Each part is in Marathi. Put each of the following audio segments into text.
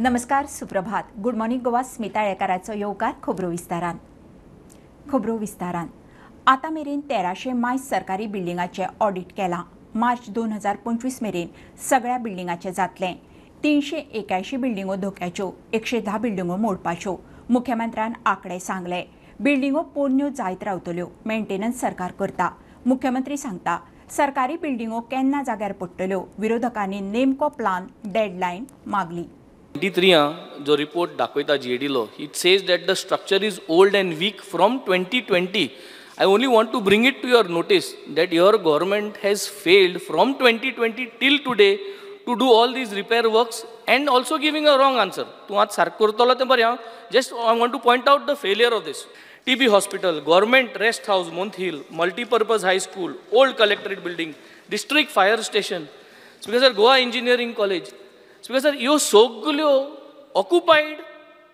नमस्कार, सुप्रभात. Good morning Goa. स्मिता येळकाराचो येवकार खबरो विस्तारान. आता मेरेन 1300 मायज सरकारी बिल्डिंगांचे ऑडिट केलां. मार्च 2025 मेरेन सगळ्या बिल्डिंगांचे जातलें. 381 बिल्डिंगो धोक्याच्यो, 110 बिल्डिंगो मोडपाच्यो. मुख्यमंत्र्यान आंकडे सांगले. बिल्डिंगो पोरण्यो जायत रावतल्यो. मेंटेनन्स सरकार करता. मुख्यमंत्री सांगता सरकारी बिल्डिंगो केन्ना जाग्यार पडटल्यो. विरोधकांनी नेमको प्लान डेडलायन मागली. 23 जो रिपोर्ट दाखयता GADलो, it says that the structure is old and weak from 2020. I only want to bring it to your notice that your government has failed from 2020 till today to do all these repair works and also giving a wrong answer. तूं आज सारको करतलो तें बरें. Just I want to point out the failure of this. TB Hospital, Government Rest House, Month Hill, Multipurpose High School, Old Collectorate Building, District Fire Station, Speaker Sir, Goa Engineering College. Speaker Sir, you soglio occupied,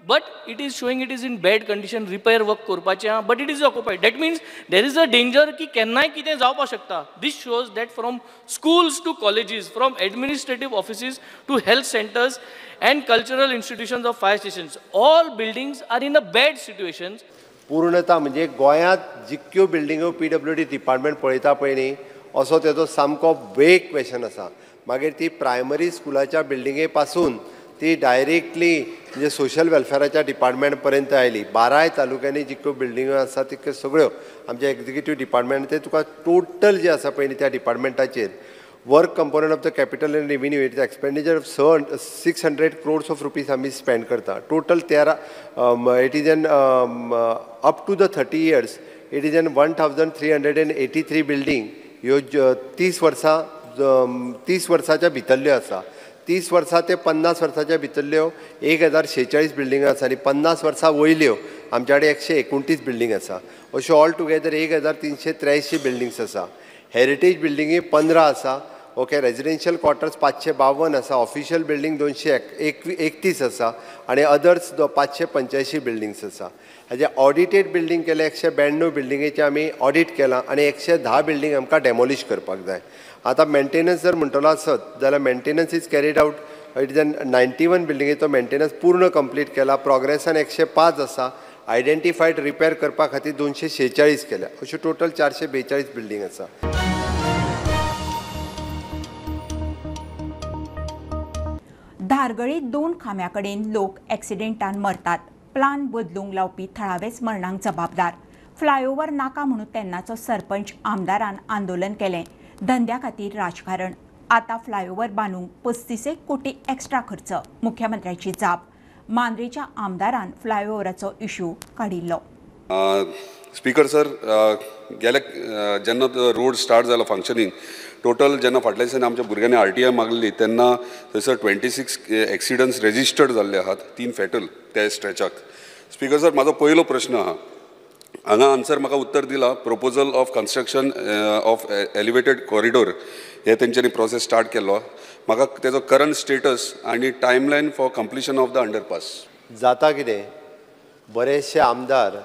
but it is showing it is in bad condition. Repair work korpacha, but it is occupied. That means there is a danger ki kennai kite जावपा शकता. This shows that from schools to colleges, from administrative offices to health centers and cultural institutions of fire stations, all buildings are in a bad situation. पूर्णता म्हणजे गोंयांत जितक्यो बिल्डिंगो PWD डिपार्टमेंट पळयता पळय न्ही, असो तेजो सामको वेग क्वेश्चन आसा. मागीर ती प्रायमरी स्कुलाच्या बिल्डिंगे पासून ती डायरेक्टली म्हणजे सोशल वेलफेअराच्या डिपार्टमेंट पर्यंत आयली. 12 तालुक्यांनी जितक्यो बिल्डिंगो आसा तितक्यो सगळ्यो आमच्या एक्झिक्युटीव डिपार्टमेंट ते तुका टोटल जे आसा पळय न्ही त्या डिपार्टमेंटाचेर work component of the capital and revenue it expenditure of 600 crores of rupees आमी स्पेंड करता. Total 13 it is an up to the 30 years it is an 1383 building ह्यो 30 वर्साच्या भितरल्यो आसा. 30 वर्सां ते 50 वर्साच्या भितरल्यो 1046 बिल्डिंग आसा आनी 50 वर्सां वयल्यो आमच्या कडेन 129 बिल्डिंग आसा. अश्यो ऑल टुगेदर 1383 बिल्डिंग्स आसा. हेरिटेज बिल्डिंगी 15 आसा. ओके, रेजिडेन्शियल क्वॉर्टर्स 552 आसा. ऑफिशियल बिल्डिंग 231 आसा आनी अदर्स 585 बिल्डिंग्स आसा. हाजे ऑडिटेड बिल्डिंग केले 192 बिल्डिंगेचे आमी ऑडिट केलां आनी 110 बिल्डिंग आमकां डेमोलिश करपाक जाय. आतां मेंटेनन्स जर म्हणटलो आसत जाल्यार maintenance is carried out. It is an 91 बिल्डिंगेचो मेंटेनन्स पूर्ण कंप्लीट केला. प्रोग्रेसान 105 आसा. आयडेंटिफायड रिपेर करपा खातीर 246 केल्या. अश्यो टोटल 442 बिल्डिंग आसा. धारगळी 2 खांब्या कडेन लोक एक्सिडेंटान मरतात. प्लान बदलूंक लावपी थळावेच मरणांक जबाबदार. फ्लायओव्हर नाका म्हणून तेन्नाचो सरपंच आमदारान आंदोलन केलें. धंद्या खातीर राजकारण. आता फ्लायओव्हर बांदूंक 35 कोटी एक्स्ट्रा खर्च. मुख्यमंत्र्याची जाप. मांद्रेच्या आमदारान फ्लायओव्हराचो इश्यू काडिल्लो. स्पीकर सर, गेल्या जेन्ना रोड स्टार्ट जालो फंक्शनींग, टोटल जेन्ना फाटल्या दिसांनी आमच्या भुरग्यांनी RTI मागली तेन्ना थंयसर 26 एक्सिडंट्स रेजिस्टर्ड जाल्ले आहात, 3 फॅटल त्या स्ट्रेचाक. स्पीकर सर, म्हाजो पयलो प्रश्न आहा. हांगा आन्सर म्हाका उत्तर दिला proposal of construction of elevated corridor हे तेंच्यांनी प्रोसेस स्टार्ट केल्लो. म्हाका तेजो करंट स्टेटस आनी timeline for completion of the underpass. जाता कितें, बरेचशे आमदार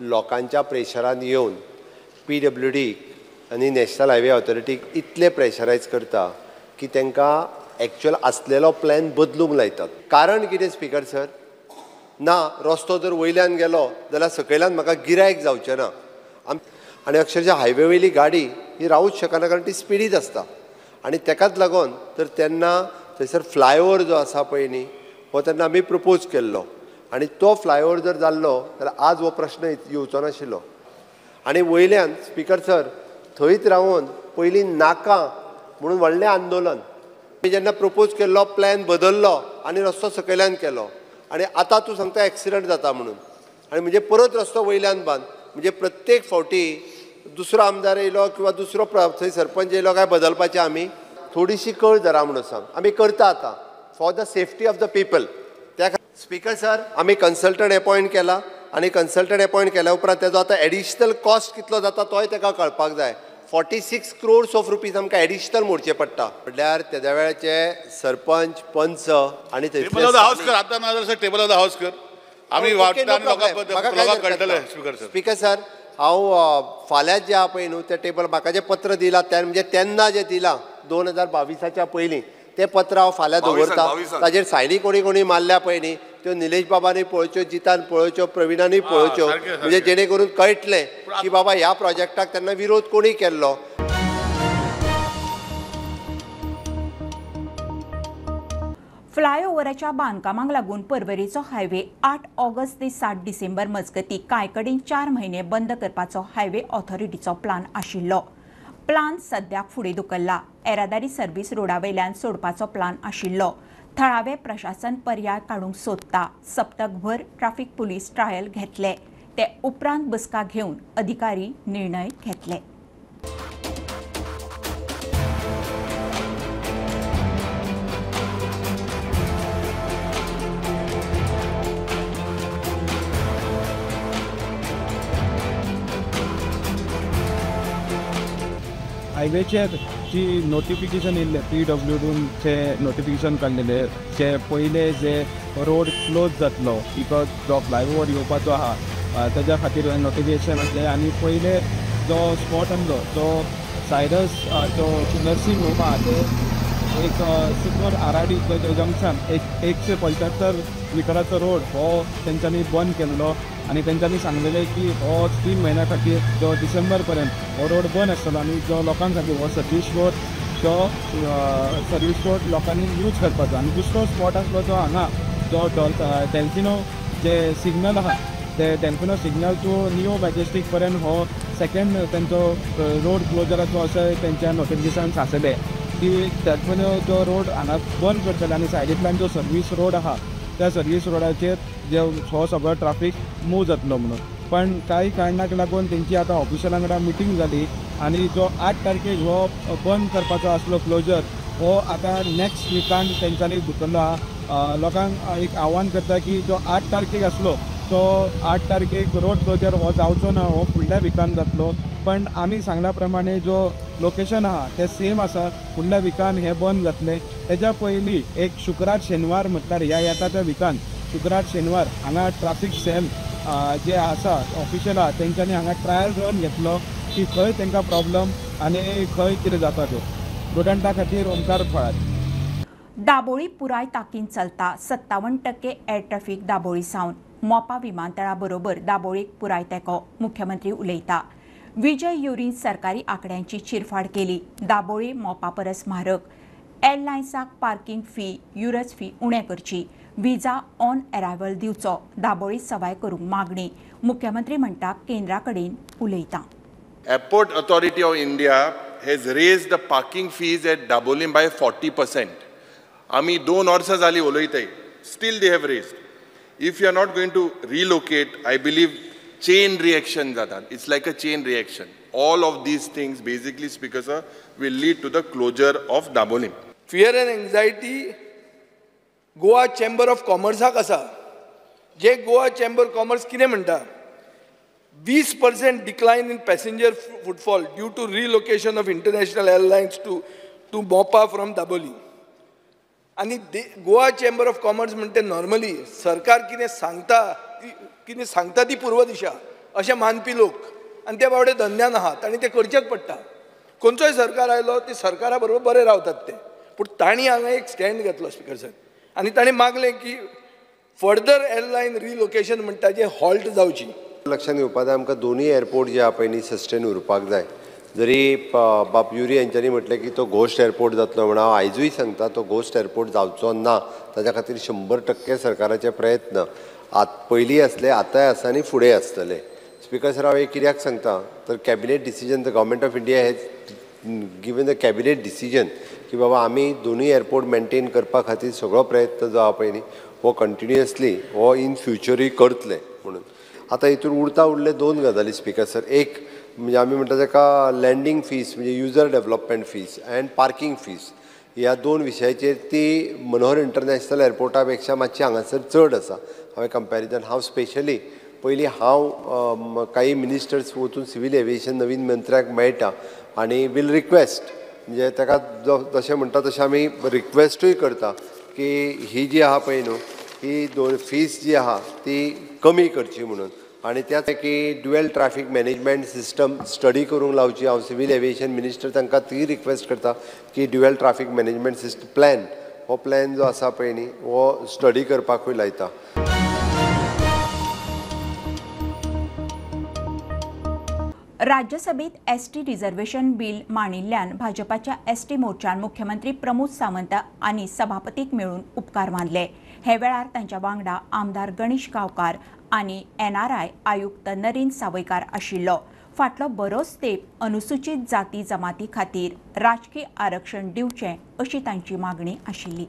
लोकांच्या प्रेशरान येवन PWD आनी नॅशनल हायवे ऑथॉरिटीक इतले प्रेशरायज करता की तांकां एक्चुअल आसलेलो प्लॅन बदलूंक लायतात. कारण कितें स्पीकर सर, ना रस्तो जर वयल्यान गेलो जाल्यार सकयल्यान म्हाका गिरायक जावचें ना. आनी अक्षरशः हायवे वयली गाडी ही रावूच शकना कारण ती स्पिडीत आसता. आनी तेकाच लागून तर तेन्ना थंयसर फ्लायओव्हर जो आसा पळय न्ही, हो तेन्ना आमी प्रपोज केल्लो आनी तो फ्लायओव्हर जर जाल्लो जाल्यार आज हो प्रश्न येवचो नाशिल्लो. आनी वयल्यान स्पीकर सर थंयच रावन पयलीं नाका म्हणून व्हडलें आंदोलन. जेन्ना प्रपोज केल्लो प्लॅन बदललो आनी रस्तो सकयल्यान केलो आनी आतां तूं सांगता एक्सिडंट जाता म्हणून आनी म्हणजे परत रस्तो वयल्यान बांद. म्हणजे प्रत्येक फावटी दुसरो आमदार येयलो किंवा दुसरो थंय सरपंच येयलो काय बदलपाचें आमी थोडीशी कळ धरा म्हणून सांग. आमी करता आतां for the safety of the people. त्या स्पीकर सर आमी कन्सल्टंट अपॉयंट केला आनी कन्सल्टंट अपॉयंट केल्या उपरांत तेजो आतां एडिशनल कॉस्ट कितलो जाता तोय ताका कळपाक जाय. 46 crores of rupees आमकां एडिशनल मोडचें पडटा. म्हटल्यार तेद्या वेळाचे सरपंच पंच आनी टेबल ऑफ द हाऊस कर. आतां ना जाल्यार टेबल ऑफ द हाऊस कर. आमी वाटतान लोकांक कळटलें. स्पीकर सर, हांव फाल्यां जे आहा पळय न्हू ते टेबल म्हाका जें पत्र दिलां त्या म्हणजे तेन्ना जें दिलां 2022च्या पयलीं तें पत्र हांव फाल्यां 22 दवरतां. ताजेर सायनी कोणी मारल्या पळय न्ही त्यो निलेश बाबांनी पळोवच्यो, जितान पळोवच्यो, प्रविणांनी पळोवच्यो, म्हणजे जेणे करून कळटलें की बाबा ह्या प्रोजेक्टाक तेन्ना विरोध कोणी केल्लो. फ्लायओव्हराच्या बांदकामाक लागून पर्वरीचो हायवे 8 ऑगस्ट ते 7 डिसेंबर मजगतीं कांय कडेन 4 म्हयने बंद करपाचो हायवे ऑथॉरिटीचो प्लान आशिल्लो. प्लान सद्याक फुडें धुकल्ला. येरादारी सर्व्हिस रोडा वयल्यान सोडपाचो प्लान आशिल्लो. थळावे प्रशासन पर्याय काडूंक सोदता. सप्तकभर ट्रॅफिक पुलीस ट्रायल घेतले. ते उपरांत बसका घेवन अधिकारी निर्णय घेतले. हायवेचेर जी नोटिफिकेशन येयल्ले PWDचे नोटिफिकेशन काडलेले जे पयले जे रोड क्लोज जातलो बिकॉज जो फ्लायओव्हर येवपाचो आहा तेज्या खातीर नोटिफिकेशन आसलें. आनी पयले जो स्पॉट आसलो तो सायरस जो नर्सिंग होम आहा ते एक सुपर आराडी जंक्शन 175 मिटराचो रोड हो तेंच्यांनी बंद केल्लो. आनी तेंच्यांनी सांगलेलें की हो 3 म्हयन्या खातीर जो डिसेंबर पर्यंत हो रोड बंद आसतलो आनी जो लोकां खातीर हो सर्वीस रोड लोकांनी यूज करपाचो. आनी दुसरो स्पॉट आसलो तो हांगा जो डेल्फिनो जे सिग्नल आहा ते डेल्फिनो सिग्नल टू नियो मॅजेस्टीक पर्यंत हो सेकेंड तेंचो रोड क्लोजराचो अशें तेंच्या नोटिफिकेशन आसलें की डेल्फिनो जो रोड हांगा बंद करतले आनी सायडींतल्यान जो सर्वीस रोड आहा त्या सर्वीस रोडाचेर जे हो सगळो ट्राफीक मूव जातलो म्हणून. पण कांय कारणाक लागून तेंची आतां ऑफिशलां वांगडा मिटींग जाली आनी जो 8 तारखेक हो बंद करपाचो आसलो क्लोजर हो आतां नेक्स्ट विकान तेंच्यांनी धुकल्लो आहा. लोकांक एक आव्हान करता की जो 8 तारखेक आसलो तो 8 तारखेक रोड क्लोजर हो जावचो ना, हो फुडल्या विकान जातलो. पण आमी सांगल्या प्रमाणे जो लोकेशन आहा ते सेम आसा. फुडल्या विकान हे बंद जातले. तेज्या पयलीं एक शुक्रार शेनवार म्हटल्यार ह्या येता त्या विकान शुक्रार शेनवार हांगा ट्राफीक सेल जे आसा ऑफिशियल आहा तेंच्यांनी हांगा ट्रायल रन घेतलो की खंय तेंकां प्रॉब्लम आनी खंय कितें जाता त्यो. स्टुडंटा खातीर ओंकार फळात. दाबोळी पुराय तांकीन चलता. 57% एर ट्रॅफिक दाबोळी सावन. मोपा विमानतळा बरोबर दाबोळीक पुराय तेंको. मुख्यमंत्री उलयता. विजय युरीन सरकारी आंकड्यांची चिरफाड केली. दाबोळी मोपा परस म्हारग. एअरलायन्साक पार्किंग फी, युरज फी उणें करची. व्हिजा ऑन अरायवल दिवचो. दाबोळी सवाय करूंक मागणी. मुख्यमंत्री म्हणटा केंद्रा कडेन उलयता. Airport Authority of India has raised the parking fees at Dabolim by 40%. आमी 2 वर्सां जाली उलयताय. Still they have raised. If you are not going to relocate, I believe chain reaction जातात. It's like a chain reaction. All of these things basically speakers will lead to the closure of Dabolim. Fear and anxiety Goa chamber of कॉमर्साक आसा. जे गोवा चेंबर कॉमर्स कितें म्हणटा 20% decline in passenger footfall due to relocation of international airlines to Mopa from Dabolim. आनी गोवा चेंबर ऑफ कॉमर्स म्हणटा नॉर्मली सरकार कितें सांगता ती पूर्व दिशा अशें मानपी लोक आनी ते बावडे धंद्यान आहात आनी ते करचेच पडटा. खंयचोय सरकार आयलो ते सरकारा बरोबर बरे रावतात ते. पूण तांणी हांगा एक स्टँड घेतलो स्पिकर सर आनी ताणें मागलें की फर्दर एअरलायन रिलोकेशन म्हणटा जे हॉल्ट जावची. लक्षांत घेवपा जाय आमकां दोनूय एअरपोर्ट जे आहा पळय न्ही सस्टेन उरपाक जाय. जरी बाप युरी यांच्यांनी म्हटलें की तो घोस्ट एअरपोर्ट जातलो म्हणून हांव आयजूय सांगता तो घोस्ट एअरपोर्ट जावचो ना. ताच्या खातीर 100% सरकाराचे प्रयत्न पयलीं आसले, आतांय आसा आनी फुडें आसतले. स्पिकर सर हांव एक कित्याक सांगता तर cabinet decision the government of India hedge given the cabinet decision की बाबा आमी दोनूय एअरपोर्ट मेंटेन करपा खातीर सगळो प्रयत्न जो आहा पळय न्ही हो कंटिन्युअसली हो इन फ्युचरूय करतले म्हणून. आतां हितून उरले 2 गजाली स्पिकर सर. एक म्हणजे आमी म्हणटा ताका लँडींग फीज म्हणजे user development fees and parking fees ह्या 2 विशयाचेर ती मनोहर इंटरनॅशनल एअरपोर्टा पेक्षा मातशी हांगासर चड आसा. हांवें कंपॅरिजन हांव स्पेशली पयलीं हांव काही मिनिस्टर्स वचून सिवील एविएशन नवीन मंत्र्याक मेळटा आनी वील रिक्वेस्ट म्हणजे ताका जशें म्हणटा तशें आमी रिक्वेस्टूय करता की ही जी आहा पळय न्हू ही फीज जी आहा ती कमी करची म्हणून. आनी त्याच की dual traffic management system study करूंक लावची. हांव सिव्हिल एविएशन मिनिस्टर तांकां ती रिक्वेस्ट करता की dual traffic management system plan हो प्लॅन जो आसा पळय न्ही हो स्टडी करपाकूय लायता. राज्यसभेत एसटी रिझर्वेशन बिल मांडिल्ल्यान भाजपाच्या एसटी मोर्चान मुख्यमंत्री प्रमोद सावंत आनी सभापतीक मेळून उपकार मानले. हे वेळार तांच्या वांगडा आमदार गणेश गांवकार आनी NRI आयुक्त नरेन सावयकार आशिल्लो. फाटलो बरोच तेंप अनुसूचित जाती जमाती खातीर राजकीय आरक्षण दिवचें अशी तांची मागणी आशिल्ली.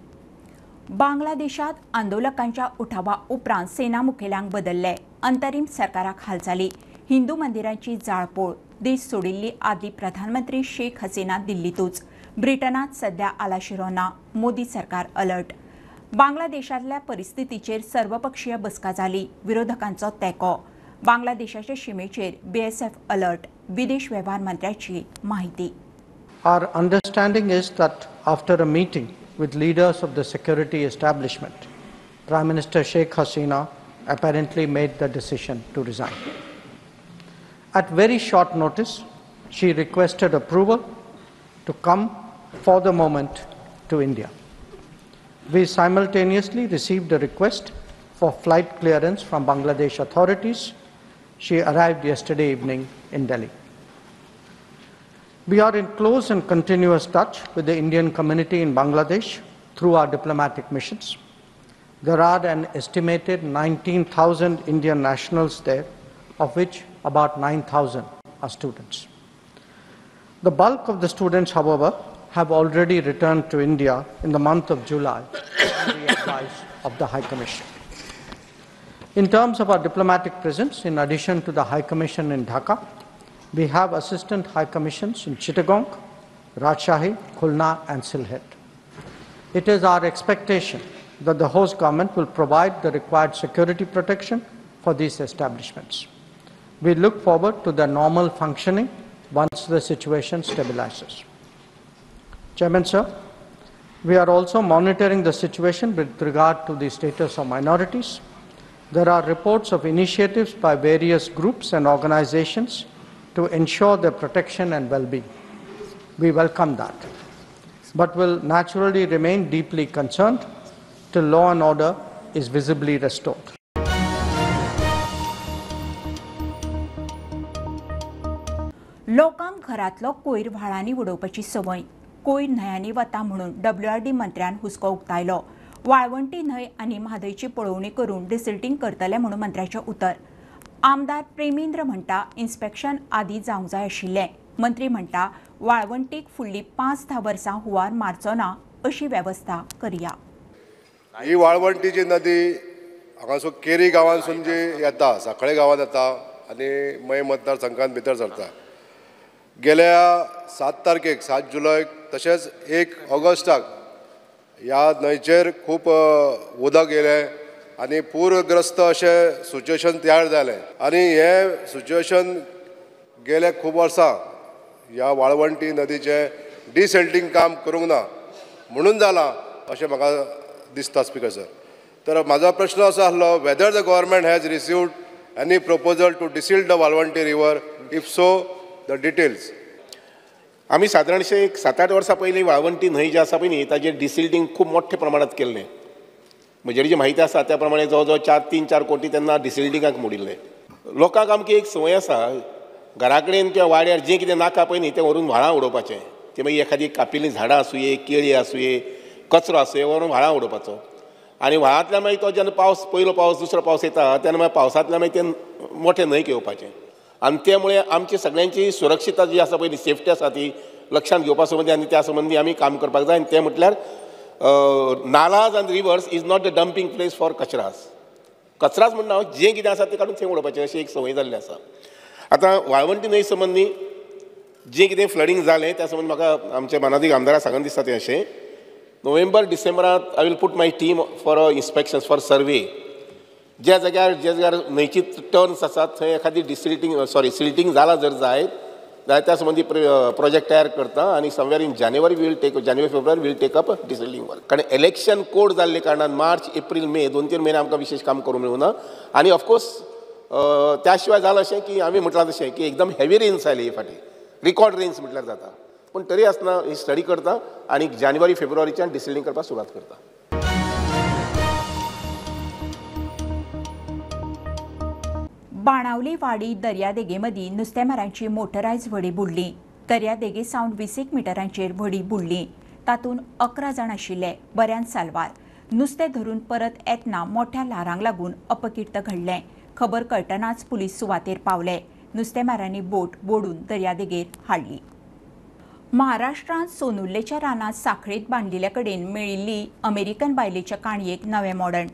बांगलादेशात आंदोलकांच्या उठावा उपरांत सेना मुखेल्यांक बदल्ले. अंतरीम सरकाराक हालचाली. हिंदू मंदिरांची जाळपोळ. देश सोडिल्ली आदली प्रधानमंत्री शेख हसीना दिल्लीतूच. ब्रिटनात सध्या आलाशिरो ना. मोदी सरकार अलर्ट. बांगलादेशातल्या परिस्थितीचेर सर्वपक्षीय बसका जाली. विरोधकांचो तेंको. बांगलादेशाच्या शिमेचेर BSF अलर्ट. विदेश वेव्हार मंत्र्याची माहिती. Our understanding is that after a meeting with leaders of the security establishment, Prime Minister Sheikh Hasina apparently made the decision to resign. At very short notice, she requested approval to come for the moment to India. We simultaneously received a request for flight clearance from Bangladesh authorities. She arrived yesterday evening in Delhi. We are in close and continuous touch with the Indian community in Bangladesh through our diplomatic missions. There are an estimated 19,000 Indian nationals there, of which about 9,000 are students. The bulk of the students, however, have already returned to India in the month of July on the advice of the High Commission. In terms of our diplomatic presence, in addition to the High Commission in Dhaka, we have assistant High Commissions in Chittagong, Rajshahi, Khulna and Sylhet. It is our expectation that the host government will provide the required security protection for these establishments. We look forward to their normal functioning once the situation stabilizes. Chairman, sir, we are also monitoring the situation with regard to the status of minorities. There are reports of initiatives by various groups and organizations to ensure their protection and well-being. We welcome that, but will naturally remain deeply concerned till law and order is visibly restored. लोकांक घरातलो कोयर व्हाळांनी उडोवपाची संवय. कोयर न्हंयांनी वता म्हणून WRD मंत्र्यान हुस्को उक्तायलो. वाळवंटी न्हंय आनी म्हादयची पळोवणी करून डिसिल्टिंग करतले म्हणून मंत्र्याचें उतर. आमदार प्रेमेंद्र म्हणटा इन्स्पेक्शन आदी जावंक जाय आशिल्लें. मंत्री म्हणटा वाळवंटीक फुडलीं 5-10 वर्सां हुंवार मारचो ना अशी वेवस्था करया. ही वाळवंटीची नदी हांगासून केरी गांवांसून जी येता, सांखळे गांवांत येता आनी मय मतदारसंघांत भितर सरता. गेल्या 7 तारखेक 7 जुलय तशेंच 1 ऑगस्टाक ह्या न्हंयचेर खूब उदक येयलें आनी पूरग्रस्त अशें सिच्युएशन तयार जालें. आनी हें सिच्युएशन गेले खूब वर्सां ह्या वाळवंटी नदीचें डिसिल्टिंग काम करूंक ना म्हणून जालां अशें म्हाका दिसता स्पीकर सर. तर म्हाजो प्रश्न असो आसलो, whether the government has received any proposal to desilt the Valvanti river, if so the details. आमी सादारणशे एक 7-8 वर्सां पयलीं वाळवंटी न्हंय जी आसा पळय न्ही ताचेर डिसिल्टिंग खूब मोठ्या प्रमाणांत केल्लें. म्हजे जी म्हायती आसा त्या प्रमाणे जवळ 3-4 कोटी तेन्ना डिसिल्टिंगाक मोडिल्ले. लोकांक आमची एक संवय आसा, घरा कडेन किंवा वाड्यार जें कितें नाका पळय न्ही तें व्हरून व्हाळां उडोवपाचें. तें मागीर एखादी कापिल्लीं झाडां आसूये, केळी आसूये, कचरो आसूये व्हरून व्हाळां उडोवपाचो. आनी व्हाळांतल्यान मागीर तो जेन्ना पावस, पयलो पावस दुसरो पावस येता तेन्ना मागीर पावसांतल्यान मागीर तें मोठे न्हंयक येवपाचें. आनी त्यामुळे आमची सगळ्यांची सुरक्षितता जी आसा पळय सेफ्टी आसा ती लक्षांत घेवपा संबंदी आनी त्या संबंदी आमी काम करपाक जाय. आनी तें म्हटल्यार नालाज आनी rivers is not the dumping place for कचरास. कचराच म्हणना जें कितें आसा तें काडून थंय उडोवपाचें अशी एक संवय जाल्ली आसा. आतां वाळवंटी न्हंय संबंदी जें कितें फ्लडींग जालें त्या संबंदी म्हाका आमच्या मानादीक आमदाराक सांगून दिसता तें अशें, नोव्हेंबर डिसेंबरांत I will put my team for inspections for survey. ज्या जाग्यार न्हंयची टर्न्स आसात थंय एखादी सिल्टिंग जाला जर जायत जाल्यार त्या संबंधी प्रोजेक्ट तयार करता आनी somewhere in January February will take up desilting work. कारण इलेक्शन कोड जाल्ले कारणान मार्च, एप्रील, मे 2-3 म्हयने आमकां विशेष काम करूंक मेळूं ना. आनी ऑफकोर्स त्या शिवाय जालें अशें की हांवें म्हटलां तशें की एकदम हेवी रेन्स आयले हे फाटी रिकॉर्ड रेन्स म्हटल्यार जाता पूण तरी आसतना ही स्टडी करता आनी जानेवारी फेब्रुवारीच्यान डिसिल्डिंग करपाक सुरवात करता. बाणावली वाडी दर्यादेगे मदीं नुस्तेमारांची मोटरायज व्हडी बुडली. दर्यादेगे सावन 20 मिटरांचेर व्हडी बुडली. तातूंत 11 जाण आशिल्ले. बऱ्यान साल्वार. नुस्तें धरून परत येतना मोठ्या ल्हारांक लागून अपघीत घडलें. खबर कळटनाच पुलीस सुवातेर पावले. नुस्तेमारांनी बोट बोडून दर्यादेगेर हाडली. महाराष्ट्रांत सोनुल्लेच्या रानांत साखळेत बांदिल्ले कडेन मेळिल्ली अमेरिकन बायलेच्या काणयेक नवें मोडण.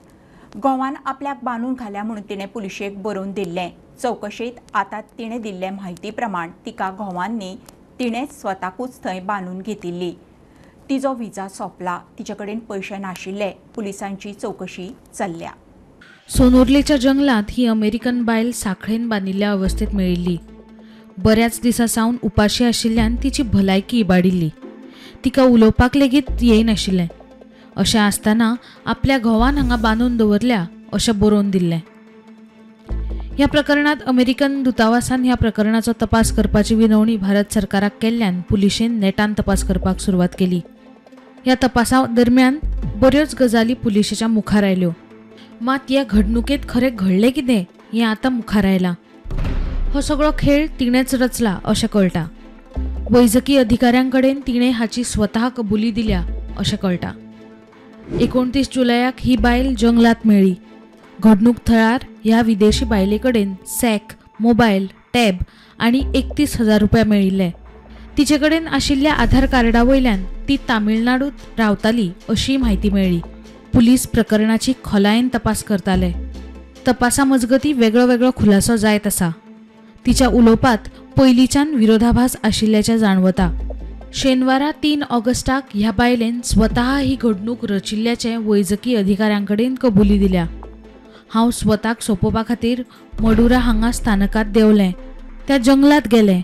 घोवान आपल्याक बांदून घाल्या म्हणून तिणें पुलिशेक बरोवन दिल्लें. चवकशेंत आतां तिणें दिल्ले म्हायती प्रमाण तिका घोवांनी तिणेंच स्वताकूच थंय बांदून घेतिल्ली. तिजो विजा सोंपला. तिचे कडेन पयशे नाशिल्ले. पुलिसांची चवकशी चल्ल्या. सोनुर्लेच्या जंगलात ही अमेरिकन बायल साखळेन बांदिल्ल्या अवस्थेत मेळिल्ली. बऱ्याच दिसा सावन उपाशी आशिल्ल्यान तिची भलायकी इबाडिल्ली. तिका उलोवपाक लेगीत येयनाशिल्लें. अशें आसतना आपल्या घोवान हांगा बांदून दवरल्या अशें बरोवन दिल्लें. ह्या प्रकरणात अमेरिकन दुतावासान ह्या प्रकरणाचो तपास करपाची विनवणी भारत सरकाराक केल्ल्यान पुलिशेन नेटान तपास करपाक सुरवात केली. ह्या तपासा दरम्यान बऱ्योच गजाली पुलिशेच्या मुखार आयल्यो. मात ह्या घडणुकेत खरें घडलें कितें हें आतां मुखार आयलां. हो सगळो खेळ तिणेंच रचला अशें कळटा. वैजकी अधिकाऱ्यां कडेन तिणें हाची स्वता कबुली दिल्या अशें कळटा. 29 जुलयाक ही बायल जंगलात मेळ्ळी. घडणूक थळार ह्या विदेशी बायले कडेन सॅक, मोबायल, टॅब आनी 31,000 रुपया मेळिल्ले. तिचे कडेन आशिल्ल्या आधार कार्डा वयल्यान ती तामिळनाडूत रावताली अशी म्हायती मेळ्ळी. पुलीस प्रकरणाची खोलायेन तपास करताले. तपासा मजगती वेगळो वेगळो खुलासो जायत आसा. तिच्या उलोवपांत पयलींच्यान विरोधाभास आशिल्ल्याचें जाणवता. शेनवारा 3 ऑगस्टाक ह्या बायलेन स्वता ही घडणूक रचिल्ल्याचें वैजकी अधिकाऱ्यांकडेन कबुली दिल्या. हांव स्वताक सोंपोवपा खातीर मडुरा हांगा स्थानकात देवलें. त्या जंगलात गेलें.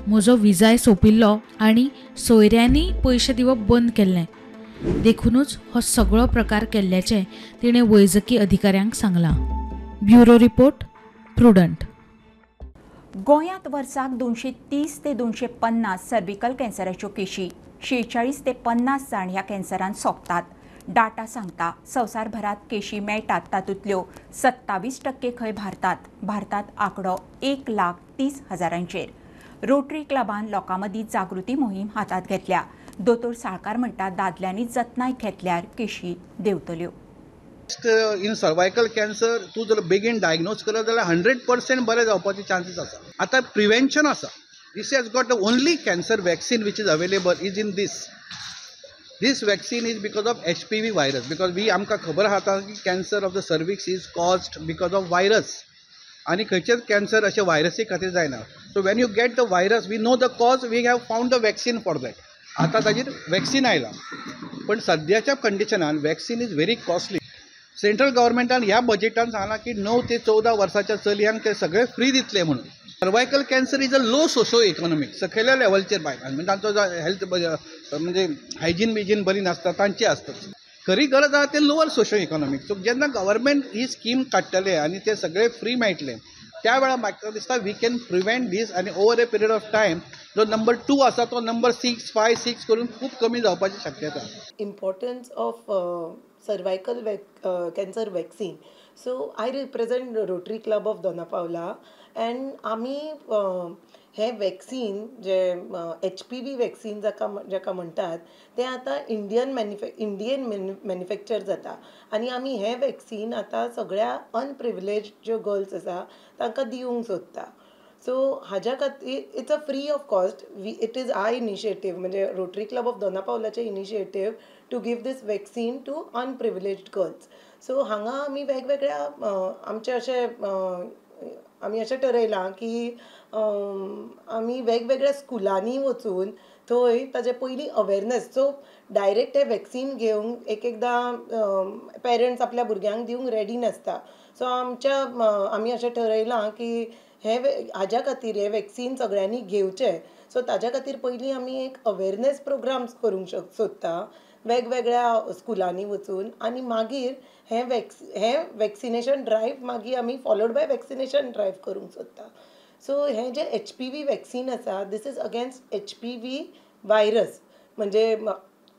म्हजो विजाय सोंपिल्लो आनी सोयऱ्यांनी पयशे दिवप बंद केल्लें. देखूनच हो सगळो प्रकार केल्ल्याचें तिणें वैजकी अधिकाऱ्यांक सांगलां. Bureau report, prudent. गोंयांत वर्साक 230 ते 250 सर्व्हिकल कॅन्सराच्यो केशी. 46 ते 50 जाण ह्या कॅन्सरान सोंपतात. डाटा सांगता संवसारभरात केशी मेळटात तातूंतल्यो 27% खंय भारतात आंकडो 1,30,000. रोटरी क्लबान लोकां मदीं जागृती मोहीम हातांत घेतल्या. दोतोर साळकार म्हणटा दादल्यांनी जतनाय घेतल्यार केशी देंवतल्यो. इन सर्वायकल कॅन्सर तूं जर बेगीन डायग्नोज करत जाल्यार 100% बरें जावपाचे चान्सीस आसा. आतां प्रिव्हेन्शन आसा. This has got the only cancer vaccine which is available is in this vaccine is because of HPV virus. Because आमकां खबर आसा की cancer of the cervix is caused because of virus. आनी खंयचेच कॅन्सर अशें व्हायरसी खातीर जायना. So when you get the virus we know the cause, we have found the vaccine for that. आतां ताजेर वॅक्सीन आयला. पण सद्याच्या कंडिशनान vaccine is very costly. Central गव्हर्मेंटान ह्या बजेटान सांगलां की 9 ते 14 वर्साच्या चलयांक ते सगळे फ्री दितले म्हणून. Cervical cancer is a low socio economic. सकयल्या लेवलचेर बायलांक म्हणजे तांचो हेल्थ म्हणजे हायजीन बिजीन बरी नासता तांची आसता. खरी गरज आसा ते लोवर सोशो इकॉनॉमिक. सो जेन्ना गव्हर्मेंट ही स्कीम काडटले आनी ते सगळे फ्री मेळटले त्या वेळार म्हाका दिसता वी कॅन प्रिव्हेंट दीस आनी over A period of time जो नंबर 2 आसा तो नंबर 6, 5, 6 करून खूब कमी जावपाची शक्यता. Importance of cervical cancer vaccine. So I represent Rotary Club of Donapavla and आमी हे वॅक्सीन जे HPV वॅक्सीन जाका म्हणटात ते आतां इंडियन मॅन्युफॅक्चर जाता. आनी आमी हे वॅक्सीन आतां सगळ्या अनप्रिविलेज ज्यो गर्ल्स आसा तांकां दिवंक सोदता. सो हाज्या खातीर it's a free of cost. It is I initiative म्हणजे रोटरी क्लब ऑफ दोनापावलाचे initiative to give this vaccine to underprivileged girls. So हांगा आमी वेगवेगळ्या आमचे आमी अशें ठरयलां की आमी वेगवेगळ्या स्कुलांनी वचून थंय ताजे पयलीं अवेरनेस. सो डायरेक्ट हे वॅक्सीन घेवंक एकदां पेरंट्स आपल्या भुरग्यांक दिवंक रेडी नासता. सो आमी अशें ठरयलां की हाज्या खातीर हे वॅक्सीन सगळ्यांनी घेवचें. सो ताज्या खातीर पयलीं आमी एक अवेरनेस प्रोग्राम्स करूंक सोदता वेगवेगळ्या स्कुलांनी वचून आनी मागीर हें वॅक्सिनेशन ड्रायव्ह मागीर आमी फॉलोड बाय वॅक्सिनेशन ड्रायव्ह करूंक सोदता. सो हें जें HPV वॅक्सीन आसा this is against HPV virus म्हणजे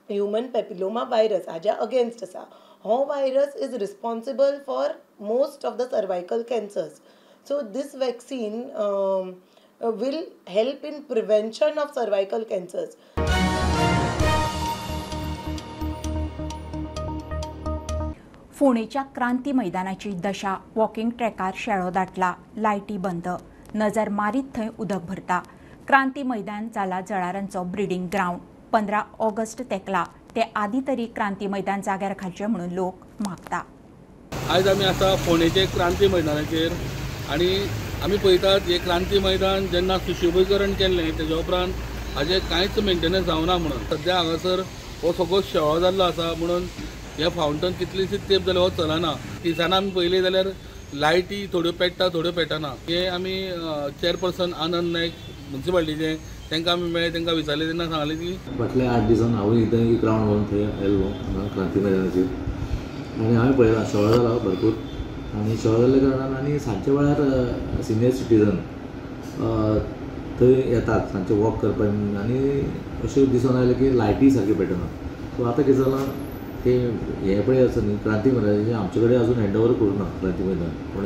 ह्युमन पॅपिलोमा वायरस हाज्या अगेन्स्ट आसा. हो virus is responsible for most of the cervical cancers. So this vaccine will help in prevention of cervical cancers. फोणेच्या क्रांती मैदानाची दशा. वॉकिंग ट्रॅकार शेळो दाटला, लायटी बंद, नजर मारीत थंय उदक भरता. क्रांती मैदान जाला जळारांचो ब्रिडींग ग्राउंड. 15 ऑगस्ट तेकला ते आदी तरी क्रांती मैदान जाग्यार घालचें म्हणून लोक मागता. आयज आमी आसा फोणेचे क्रांती मैदानाचेर आनी आमी पळयतात हे क्रांती मैदान जेन्ना सुशोभीकरण केल्लें तेज्या उपरांत हाजें कांयच मेंटेनन्स जावना म्हणून सद्या हांगासर हो सगळो शेळो जाल्लो आसा म्हणून हे फावंटन कितलीशीच तेंप जाल्यार हो चलना. दिसाना आमी पळयलें जाल्यार लायटी थोड्यो पेट्टा थोड्यो पेटना. हे आमी चेअरपर्सन आनंद नायक म्युन्सिपालिटीचे तांकां आमी मेळ्ळे तांकां विचारलें तेन्ना सांगलें की फाटल्या 8 दिसान हांवूय इथं ग्राउंड व्हरून थंय आयल्लो हांगा क्रांती मैदानाचेर आनी हांवें पळयलां शेळो जाला भरपूर आनी शेळो जाल्ल्या कारणान आनी सांजचे वेळार सिनियर सिटीजन थंय येतात सांजचे वॉक करपाक आनी अशें दिसून आयलें की लायटी सारकी पेटना. सो आतां कितें जालां ते हे पळय आसा न्ही क्रांती मैदानाचें आमचे कडेन अजून हँड ओवर करूं ना क्रांती मैदान. पूण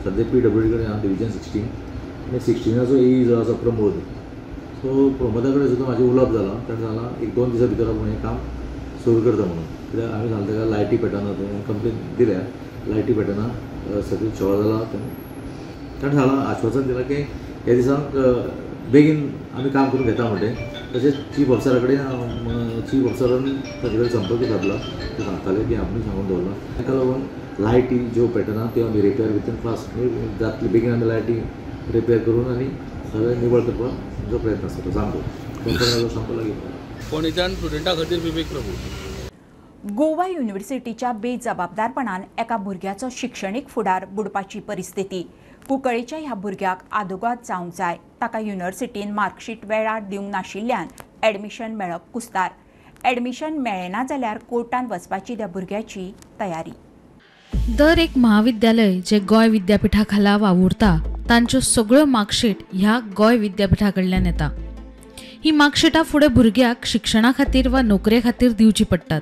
सद्या PWD कडेन हांव डिविजन 16 आनी 16चो AE जो आसा प्रमोद. सो प्रमोदा कडेन सुद्दां म्हाजें उलोवप जालां ताणें सांगलां 1-2 दिसां भितर आपूण हें काम सुरू करता म्हणून. कित्याक हांवें सांगलें ताका लायटी पेटना थंय कंप्लेन दिल्या लायटी पेटना सगळी शेळो जाला. ताणें सांगलां आश्वासन दिलां की ह्या दिसांक बेगीन आमी काम करून घेता म्हणटें. तशेंच चीफ ऑफिसरा कडेन चीफ ऑफिसरान ताचे कडेन संपर्क साधला. ते सांगताले की आमी सांगून दवरला ताका लागून लायटी ज्यो पेटना त्यो आमी रिपेर विथीन फास्ट जातली बेगीन आमी लायटी रिपेर करून आनी सगळें निवळ करपाचो प्रयत्न आसा. सांगतो सांगतो लागीं फोणेच्यान स्टुडंटां खातीर विवेक प्रभू. गोवा युनिव्हर्सिटीच्या बेजबाबदारपणान एका भुरग्याचो शिक्षणीक फुडार बुडपाची परिस्थिती. कुंकळेच्या ह्या भुरग्याक आदोगाद जावंक जाय. ताका युनिव्हर्सिटीन मार्कशीट वेळार दिवंक नाशिल्ल्यान एडमिशन मेळप कुस्तार. एडमिशन मेळ्ळें ना जाल्यार कोर्टान वचपाची त्या भुरग्याची तयारी. दर एक महाविद्यालय जे गोंय विद्यापीठा खाला वावुरता तांच्यो सगळ्यो मार्कशीट ह्या गोंय विद्यापीठा कडल्यान येता. ही मार्कशिटां फुडें भुरग्याक शिक्षणा खातीर वा नोकरे खातीर दिवची पडटात.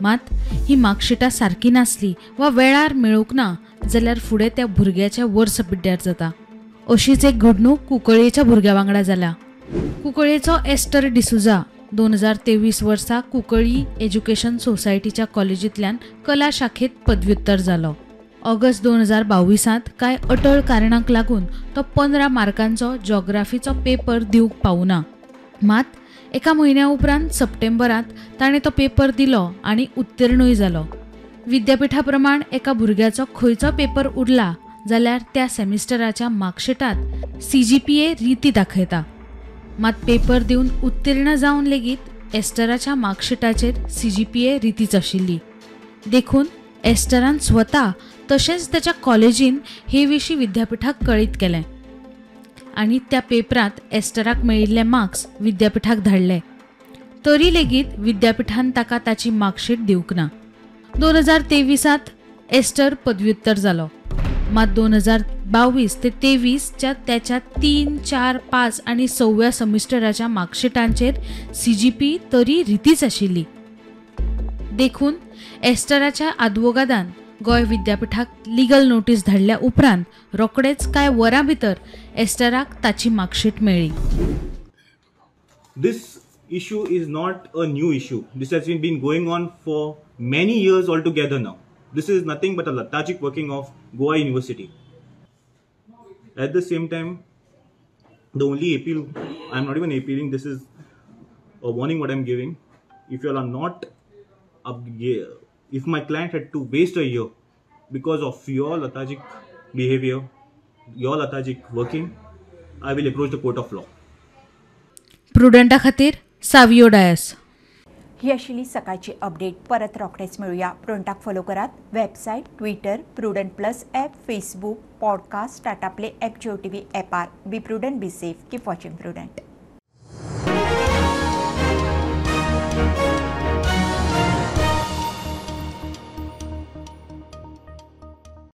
मात ही मार्कशिटां सारकी नासली वा वेळार मेळूंक ना जाल्यार फुडें त्या भुरग्याच्या वर्स पिड्ड्यार जाता. अशीच एक घडणूक कुंकळेच्या भुरग्या वांगडा जाल्या. कुंकळेचो एस्टर डिसुजा 2023 वर्सा कुंकळी एज्युकेशन सोसायटीच्या कॉलेजींतल्यान कला शाखेत पदव्युत्तर जालो. ऑगस्ट 2022 कांय अटळ कारणांक लागून तो 15 मार्कांचो जॉग्राफीचो पेपर दिवंक पावना. मात एका म्हयन्या उपरांत सप्टेंबरांत ताणें तो पेपर दिलो आनी उत्तीर्णूय जालो. विद्यापीठा प्रमाण एका भुरग्याचो खंयचो पेपर उरला जाल्यार त्या सेमिस्टराच्या मार्कशिटांत CGPA रिती दाखयता. मात पेपर दिवन उत्तीर्ण जावन लेगीत एस्टराच्या मार्कशिटाचेर CGPA रितीच आशिल्ली. देखून एस्टरान स्वता तशेंच ताच्या कॉलेजीन हे विशीं विद्यापीठाक कळीत केलें आनी त्या पेपरांत एस्टराक मेळिल्ले मार्क्स विद्यापीठाक धाडले. तरी लेगीत विद्यापीठान ताका ताची मार्कशीट दिवंक ना. 2023 एस्टर पदव्युत्तर जालो. मात 2022 ते 23 त्याच्या 3, 4, 5 आनी 6व्या सेमिस्टराच्या मार्कशिटांचेर CGP तरी रितीच आशिल्ली. देखून एस्टराच्या आदवोगादान गोंय विद्यापीठाक लिगल नोटीस धाडल्या उपरांत रोखडेच कांय वरां भितर एस्टराक ताची मार्कशीट मेळ्ळी. This issue is not a new issue. This has been going on for many years altogether now. This is nothing but a lethargic working of Goa University. At the same time, the only appeal, I'm not even appealing, this is a warning what I'm giving. If you all are not if my client had to waste a year because of your lethargic behavior, your lethargic working, I will approach the court of law. प्रुडंटा खातीर सावियो डायस. ही आशिल्ली सकाळची अपडेट. परत रोखडेच मेळुया. प्रुडंटाक फॉलो करात. Website, Twitter, Prudent plus app, Facebook, podcast, Tata play app, Jio TV ॲपार. Be Prudent, be safe, keep watching prudent.